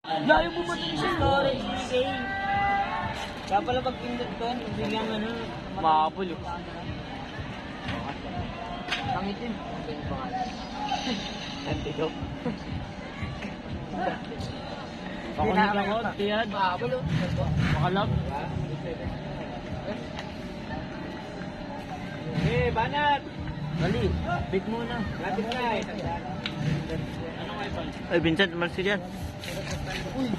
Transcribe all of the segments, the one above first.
Layo mo ba din siya? Storage, BK. Kaya pala pag pindot ko, biglang ano, Mahabol oh. pangitin. Antidote. Pakunik ako, tiyad. mahabol oh. Makalap. Eh, banat! Dali, bit muna. Lapit na eh. Ay, Vincent, umalis yan. Uy.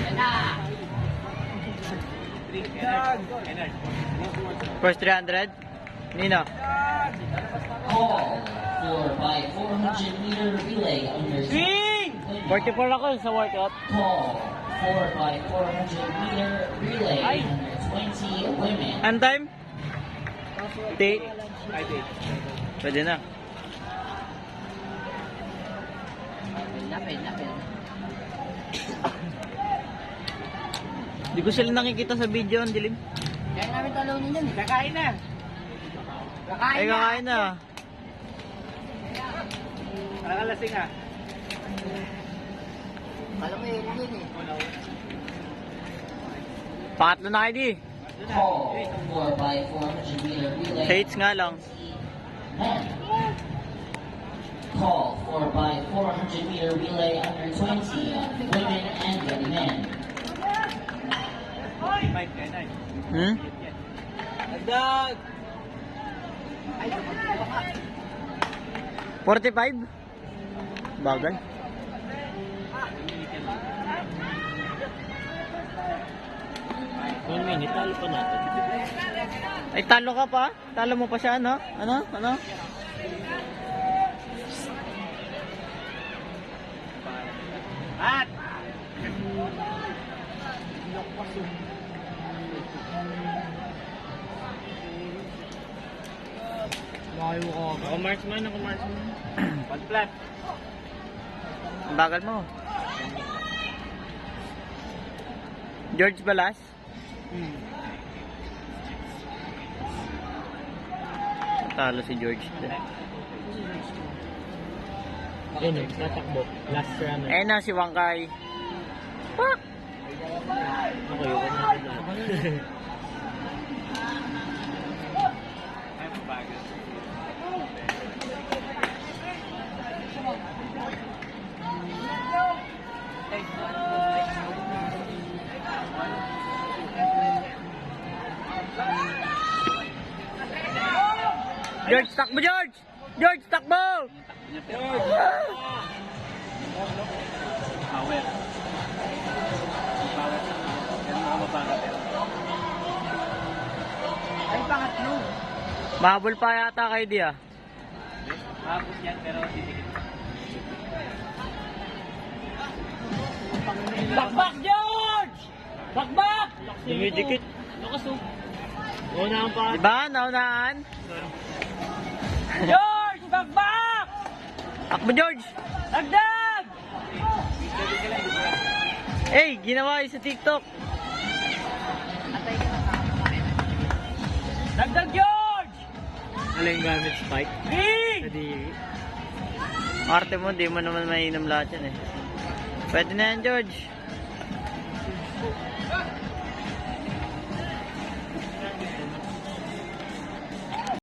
Yan na! First 300. Nino. Call by 400-meter relay under Swing! 44 ako sa workout. Call by 400-meter relay under 20 women. Ano time? 8. Pwede na. Napin. Di ko sila nakikita sa video, ang dilim. Kaya namin talunin yan. Kakain na! Ay, kakain na. Nakalasing ah. Alam mo yun eh. Pangatlo na kayo di. Call by 400-meter relay. Shades nga lang. Men. Call by 400-meter relay under 20 women and ready men. Mike, kaya na eh. Hmm? Agdag! 45? Bagal. One minute, talo pa natin. Ay, talo ka pa? Talo mo pa siya, ano? Ano? At! Layo ko. Ako marksman. Pag-flat. Ang bagal mo. George Balas? Talo si George. Ayun eh, tatakbo. Last run. Eh na si Wangkay. Pak! Ako yun. Ay, mabagal. George, takbo George! George, takbo! Power. Power. Yan mga mabagal. Ay, pangatlo. Mahabol pa yata kayo di ah. Tapos yan, pero titikit. Bakbak, George! Bakbak! Dumidikit. Lakas oh. Una ang pa. Diba? Naunahan? George! Bakbak! Takbo George! Dagdag! Eh, ginawa yun sa TikTok. Dagdag, George! Aling gamit spike? Big! Hindi. Arte mo, di mo naman mainam lahat yan eh. Pwede na yan George.